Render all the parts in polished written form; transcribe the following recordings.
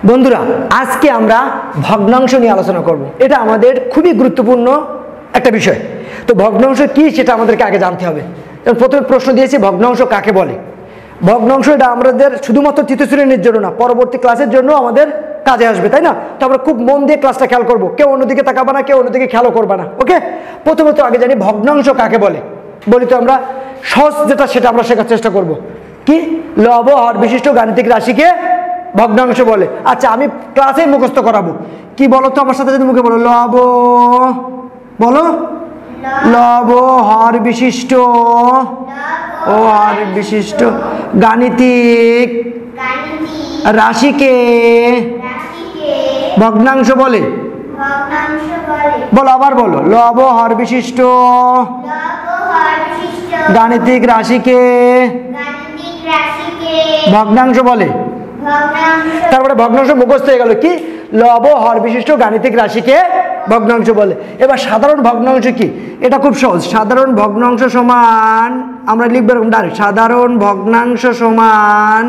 বন্ধুরা, আজকে আমরা ভগ্নাংশ নিয়ে আলোচনা করব। এটা আমাদের খুবই গুরুত্বপূর্ণ একটা বিষয়। তো ভগ্নাংশ কি সেটা আমাদেরকে আগে জানতে হবে। প্রথমে প্রশ্ন দিয়েছি ভগ্নাংশ কাকে বলে। ভগ্নাংশ এটা আমাদের শুধুমাত্র তৃতীয় শ্রেণীর জন্য না, পরবর্তী ক্লাসের জন্য আমাদের কাজে আসবে, তাই না? তো আমরা খুব মন দিয়ে ক্লাসটা খেয়াল করবো, কেউ অন্যদিকে তাকাবা না, কেউ অন্যদিকে খেয়ালও করবা না। ওকে, প্রথমত আগে জানি ভগ্নাংশ কাকে বলে। বলি তো আমরা সহজ যেটা সেটা আমরা শেখার চেষ্টা করব। কি? লব হর বিশিষ্ট গাণিতিক রাশিকে ভগ্নাংশ বলে। আচ্ছা, আমি ক্লাসে মুখস্থ করাবো। কি বলো তো আমার সাথে যদি মুখে বলো, লব, বলো লব হর বিশিষ্ট ও হর বিশিষ্ট গাণিতিক রাশিকে ভগ্নাংশ বলে। বলো, আবার বলো, লব হর বিশিষ্ট গাণিতিক রাশিকে ভগ্নাংশ বলে। তারপরে ভগ্নাংশ মুখস্থ হয়ে গেল। কি? লব হর বিশিষ্ট গাণিতিক রাশিকে ভগ্নাংশ বলে। এবার সাধারণ ভগ্নাংশ কি? এটা খুব সহজ। সাধারণ ভগ্নাংশ সমান, আমরা লিখবো এরকম ডাইরেক্ট, সাধারণ ভগ্নাংশ সমান,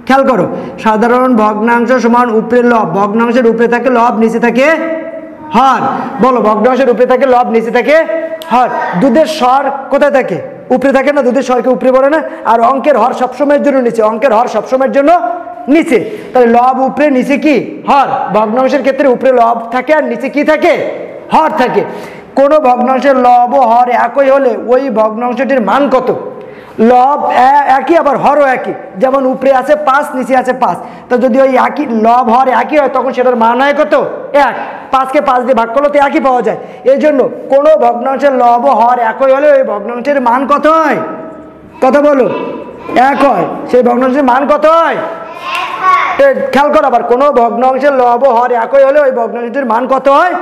খেয়াল করো, সাধারণ ভগ্নাংশ সমান উপরে লব, ভগ্নাংশের উপরে থাকে লব, নিচে থাকে হর। বলো, ভগ্নাংশের উপরে থাকে লব, নিচে থাকে হর। দুধের স্বর কোথায় থাকে? উপরে থাকে না? দুধের স্বরকে উপরে বলে না? আর অঙ্কের হর সবসময়ের জন্য নিচে, অঙ্কের হর সবসময়ের জন্য নিচে। তাহলে লব উপরে, নিচে কি? হর। ভগ্নাংশের ক্ষেত্রে উপরে লব থাকে আর নিচে কি থাকে? হর থাকে। কোন ভগ্নাংশের লব ও হর একই হলে ওই ভগ্নাংশটির মান কত? লব একই, আবার হরও একই। যেমন উপরে আছে 5, নিচে আছে 5। তো যদি ওই একই লব হর একই হয় তখন সেটার মান হয় কত? 1। 5কে 5 দিয়ে ভাগ করলে তো একই পাওয়া যায়। এই জন্য কোনো ভগ্নাংশের লব ও হর একই হলে ওই ভগ্নাংশের মান কত হয়? কথা বলো, 1 হয়। সেই ভগ্নাংশের মান কত হয়? খেয়াল করো, আবার কোনো ভগ্নাংশের লব ও হর একই হলে ওই ভগ্নাংশটির মান কত হয়?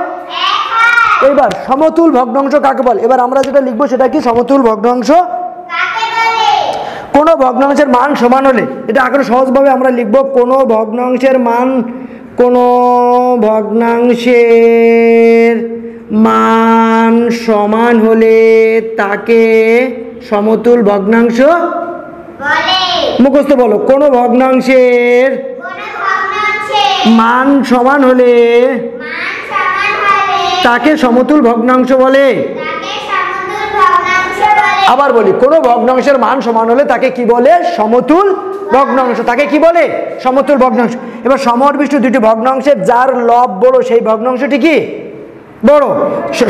এবার সমতুল ভগ্নাংশ কাকে বলে? এবার আমরা যেটা লিখবো সেটা কি? সমতুল ভগ্নাংশ কোন ভগ্নাংশের মান সমান হলে, এটা এখন সহজভাবে আমরা লিখবো, কোন ভগ্নাংশের মান, কোন ভগ্নাংশের মান সমান হলে তাকে সমতুল ভগ্নাংশ বলে। মুখস্থ বলো, কোন ভগ্নাংশের মান সমান হলে তাকে সমতুল ভগ্নাংশ বলে। আবার বলি, কোন ভগ্নাংশের মান সমান হলে তাকে কি বলে? সমতুল ভগ্নাংশ। তাকে কি বলে? সমতুল ভগ্নাংশ। এবার সমহরবিষ্ট দুটি ভগ্নাংশের যার লব বড় সেই ভগ্নাংশটি কি? বড়।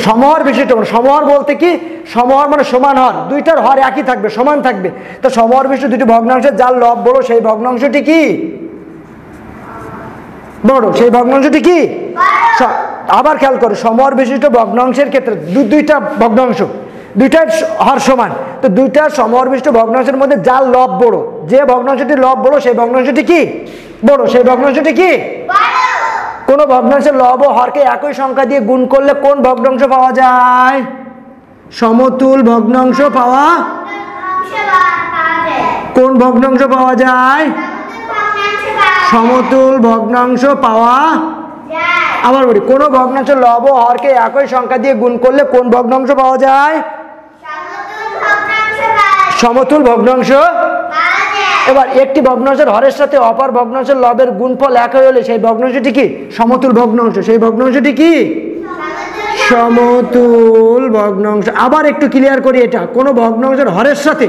সমহর বিশিষ্ট, সমহর বলতে কি? সমহর মানে সমান হর, দুইটার হর একই থাকবে, সমান থাকবে। তো সমহর বিশিষ্ট দুটি ভগ্নাংশের যার লব বড় সেই ভগ্নাংশটি কি? বড়। সেই ভগ্নাংশটি কি? আবার খেয়াল করো, সমহর বিশিষ্ট ভগ্নাংশের ক্ষেত্রে দুইটা ভগ্নাংশ, দুইটার হর সমান। তো দুইটা সমহরবিষ্ট ভগ্নাংশের মধ্যে যার লব বড়, যে ভগ্নাংশটি লব বড় সেই ভগ্নাংশটি কি? বড়। সেই ভগ্নাংশটি কি? কোন ভগ্নাংশের লব ও হরকে একই সংখ্যা দিয়ে গুণ করলে কোন ভগ্নাংশ পাওয়া যায়? সমতুল ভগ্নাংশ পাওয়া। কোন ভগ্নাংশ পাওয়া যায়? সমতুল ভগ্নাংশ পাওয়া। আবার বলি, কোন ভগ্নাংশের লব ও হরকে একই সংখ্যা দিয়ে গুণ করলে কোন ভগ্নাংশ পাওয়া যায়? সমতুল ভগ্নাংশ। এবার একটি ভগ্নাংশের হরের সাথে অপর ভগ্নাংশের লবের গুণফল একই হলে সেই ভগ্নাংশটি কি? সমতুল ভগ্নাংশ। সেই ভগ্নাংশটি কি? সমতুল ভগ্নাংশ। আবার একটু ক্লিয়ার করি, এটা কোন ভগ্নাংশের হরের সাথে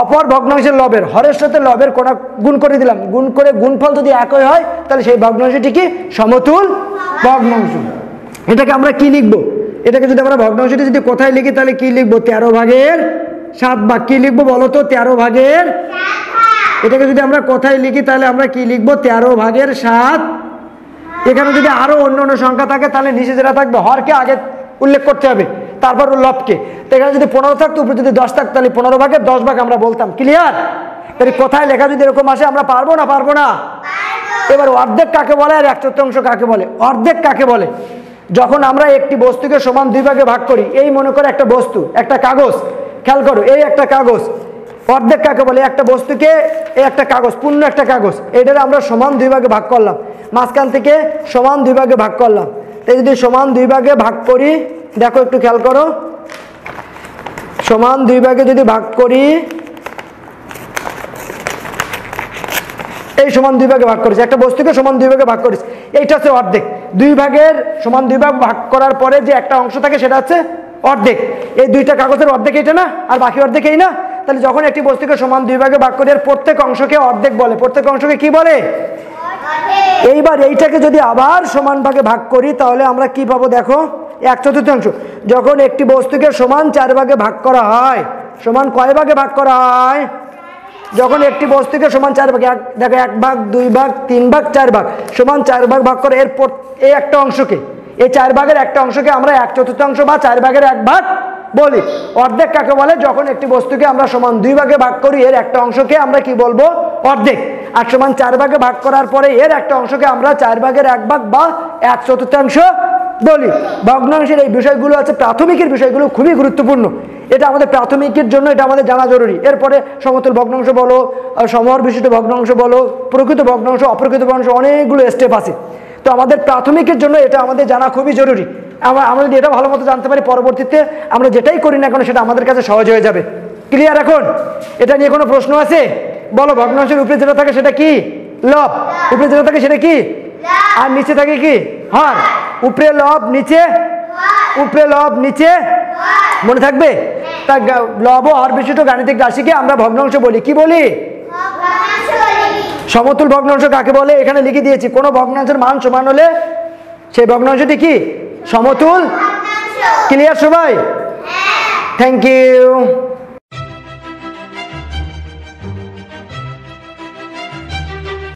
অপর ভগ্নাংশের লবের, হরের সাথে লবের কোনা গুণ করে দিলাম, গুণ করে গুণফল যদি একই হয় তাহলে সেই ভগ্নাংশটি কি? সমতুল ভগ্নাংশ। এটাকে আমরা কি লিখবো? এটাকে যদি আমরা ভগ্নাংশটি যদি কোথায় লিখি তাহলে কি লিখবো? 13/7 ভাগ। কি লিখবো বলো তো? 13/7। এটাকে যদি আমরা কোথায় লিখি তাহলে আমরা কি লিখবো? 13/7। এখানে যদি আরো অন্য অন্য সংখ্যা থাকে তাহলে নিচে যেটা থাকবে হরকে আগে উল্লেখ করতে হবে, তারপর লবকে। তো এখানে যদি 15 থাকতো, উপরে যদি 10 থাকতো, তাহলে 15/10 আমরা বলতাম। ক্লিয়ার? তাহলে কোথায় লেখা যদি এরকম আসে আমরা পারবো না? পারবো না। এবার অর্ধেক কাকে বলে আর 1/4 কাকে বলে? অর্ধেক কাকে বলে? যখন আমরা একটি বস্তুকে সমান 2 ভাগে ভাগ করি, এই মনে করে একটা বস্তু, একটা কাগজ, খেয়াল করো, এই একটা কাগজ, অর্ধেক কাকে বলে? একটা বস্তুকে, এই একটা কাগজ, পূর্ণ একটা কাগজ, এটারে আমরা সমান 2 ভাগে ভাগ করলাম, মাঝখান থেকে সমান 2 ভাগে ভাগ করলাম। তাই যদি সমান 2 ভাগে ভাগ করি, দেখো একটু খেয়াল করো, সমান 2 ভাগে যদি ভাগ করি এই সমান 2 ভাগে ভাগ করেছি, একটা বস্তুকে সমান 2 ভাগে ভাগ করেছি, এইটা হচ্ছে অর্ধেক। 2 ভাগের সমান 2 ভাগ ভাগ করার পরে যে একটা অংশ থাকে সেটা হচ্ছে অর্ধেক। এই 2টা কাগজের অর্ধেক এটা না, আর বাকি অর্ধেক এই না। তাহলে যখন একটি বস্তুকে সমান 2 ভাগে ভাগ করি, এর প্রত্যেক অংশকে অর্ধেক বলে। প্রত্যেক অংশকে কি বলে? এইবার এইটাকে যদি আবার সমান ভাগে ভাগ করি তাহলে আমরা কি পাবো দেখো, 1/4। যখন একটি বস্তুকে সমান 4 ভাগে ভাগ করা হয়, সমান কয় ভাগে ভাগ করা হয়? যখন একটি বস্তুকে সমান 4 ভাগে, দেখো 1 ভাগ 2 ভাগ 3 ভাগ 4 ভাগ, সমান 4 ভাগ ভাগ করে এর এই একটা অংশকে, এই 4 ভাগের একটা অংশকে আমরা 1/4 বা 4 ভাগের 1 ভাগ বলি। অর্ধেক কাকে বলে? যখন একটি বস্তুকে আমরা সমান 2 ভাগে ভাগ করি, এর একটা অংশকে আমরা কি বলবো? অর্ধেক। আর সমান 4 ভাগে ভাগ করার পরে এর একটা অংশকে আমরা 4 ভাগের 1 ভাগ বা 1/4 বলি। ভগ্নাংশের এই বিষয়গুলো আছে প্রাথমিকের বিষয়গুলো, খুবই গুরুত্বপূর্ণ। এটা আমাদের প্রাথমিকের জন্য এটা আমাদের জানা জরুরি। এরপরে সমতুল ভগ্নাংশ বলো, সমহর বিশিষ্ট ভগ্নাংশ বলো, প্রকৃত ভগ্নাংশ, অপ্রকৃত ভগ্নাংশ, অনেকগুলো স্টেপ আছে। তো আমাদের প্রাথমিকের জন্য এটা আমাদের জানা খুবই জরুরি। আমরা যদি এটা ভালো মতো জানতে পারি, পরবর্তীতে আমরা যেটাই করি না কেন সেটা আমাদের কাছে সহজ হয়ে যাবে। ক্লিয়ার? এখন এটা নিয়ে কোনো প্রশ্ন আছে? বলো। ভগ্নাংশের উপরে যেটা থাকে সেটা কি? লব। উপরে যেটা থাকে সেটা কি? আর নিচে থাকে কি? হর। উপরে লব, নিচে উপরে লব, নিচে, মনে থাকবে? তা লব ও হর বিশিষ্ট গাণিতিক রাশিকে আমরা ভগ্নাংশ বলি। কি বলি? সমতুল ভগ্নাংশ কাকে বলে এখানে লিখে দিয়েছি। কোন ভগ্নাংশের মান সমান হলে সেই ভগ্নাংশটি কি? সমতুল। ক্লিয়ার সবাই? Thank you.